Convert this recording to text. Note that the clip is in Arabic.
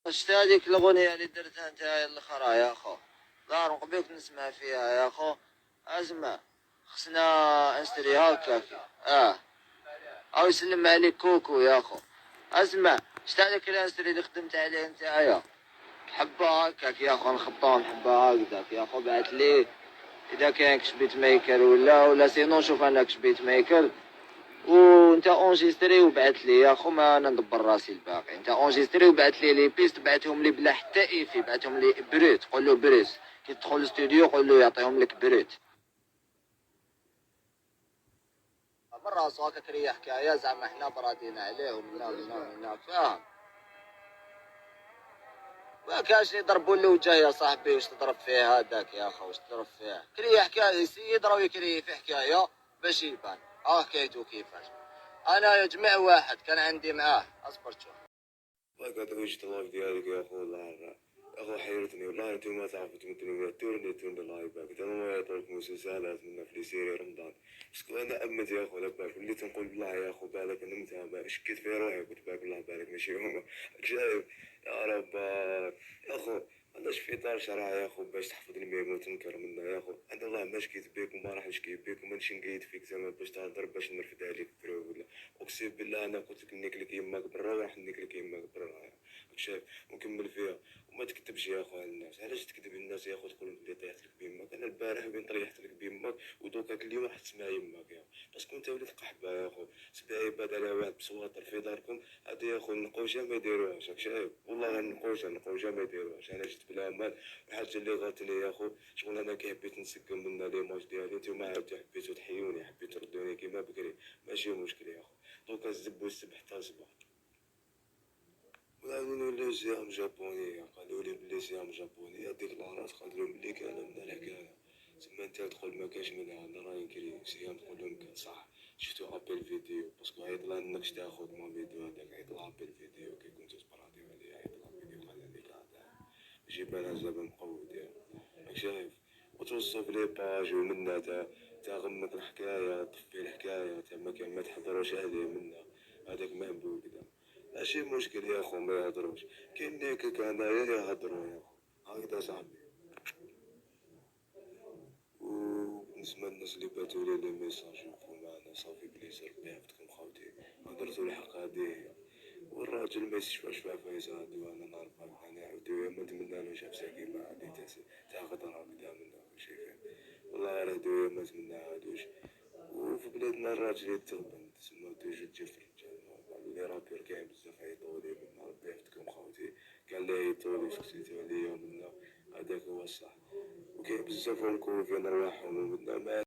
شفت هذيك الأغنية اللي درتها نتايا الأخرى يا خو؟ دار قبيك نسمع فيها يا خو. أسمع، خصنا نشتري هكاك. أو يسلم عليك كوكو يا خو. أسمع، شفت هذيك الانستري اللي خدمت عليه نتايا؟ نحبها هكاك يا خو، نخبطها نحبها هكذاك يا خو. بعت لي إذا كان كش بيت ميكر ولا سينو، شوف أنا كش بيت ميكر وانت اونجستري وبعت لي يا خو. ما انا ندبر راسي الباقي. انت اونجستري وبعت لي بيست، بعتهم لي بلا حتى ايفي، بعتهم لي بريت. قول له بريت كي تدخل الاستوديو، قول له يعطيهم لك بريت. من راسو هكا كريا حكايه زعما حنا برادين عليه ومنا فاهم. ما كاش يضربوا له وجه يا صاحبي. واش تضرب فيه هذاك يا خو؟ واش تضرب فيه؟ كريا حكايه يسيد راه يكري في حكايه باش يبان. حكايته كيفاش. انا يا جماعه واحد كان عندي معاه، اصبر تشوف. والله قاعد وجهة الله ديالك يا اخو. والله يا اخو حيرتني والله. انتم ما تعرفوا تمثلوا تورني الله يبارك. انا ما يعطيك مسلسلات من في سيري رمضان. بس انا امت يا اخو لباك اللي تنقول بالله يا اخو بالك انا متابع شكيت في روحي قلت باك الله بالك ماشي هما شايف يا رب يا اخو. علاش في دار شرع يا اخو باش تحفظ الميم وتنكر منا يا اخو. عند الله ما شكيت بيك وما راح نشكي بيك وما نقيد فيك زعما باش تهضر باش نرفد عليك ولا. اقسم بالله انا قلت لك نيكلك يماك برا راح نيكلك يماك برا. شايف ونكمل فيها. وما تكتبش يا اخو على الناس. علاش تكذب الناس يا اخو تقول بلي طيحت لك بيماك؟ انا البارح بين طيحت لك بيماك ودوكا اليوم راح تسمع يماك يا باسكو انت وليت قحبه يا اخو. سبع عباد على واحد بسواطر في داركم. هادي يا اخو النقوشه ما يديروهاش راك شايف. والله النقوشه ما يديروهاش. انا جيت بلا مال. الحاجه اللي غاتني يا اخو شغل انا كي حبيت نسقم من ليماج ديالي نتوما عاودتو حبيتو تحيوني حبيتو تردوني كيما بكري. ماشي مشكل يا اخو. دوكا الزب والسبح حتى صباح. وعاونوا لي سيام جابوني قالوا لي بلي سيام جابوني هاديك العراس قالوا بلي كان من الحكايه. تما انت تقول ما كاش منها. انا راني نكري سيام تقول لهم كان صح. شفتو ابل فيديو باسكو عيط لها انك تاخذ ما فيديو هذاك. عيط لها ابل فيديو كي كنتو تبراديو عليه. عيط لها فيديو قال هذيك هذا جيب انا زعما مقود يا راك شايف. وتوصف لي باج ومنا تا غمك الحكايه طفي الحكايه تا ما تحضروش عليه منا. هذاك مهبوب كدا. ماشي مشكل يا خو ما يهضروش. كاين ليك كنايا يهضروا يا خو هكذا صاحبي. وبالنسبة للناس اللي بعتوا لي لي ميساج يوقفوا معنا صافي بليزير بيه عفتكم خاوتي. هدرتو الحق هادي هي. والراجل ما يستشفاش فيها فايز هادي وانا نعرف انا عاودو ما نتمنالوش عفسه كيما هادي تا غدرة هكدا منا شايفين. والله راه دويا ما نتمناهالوش. وفي بلادنا الراجل يتغبن تسمى توجو تجي في الرجال. لي رابير كاين بزاف عيطولي منا ربي يحفظكم خاوتي. كان لي عيطولي سكتيتو عليا منا. هداك هو الصح. وكاين بزاف نكونو فين رواحهم ومنا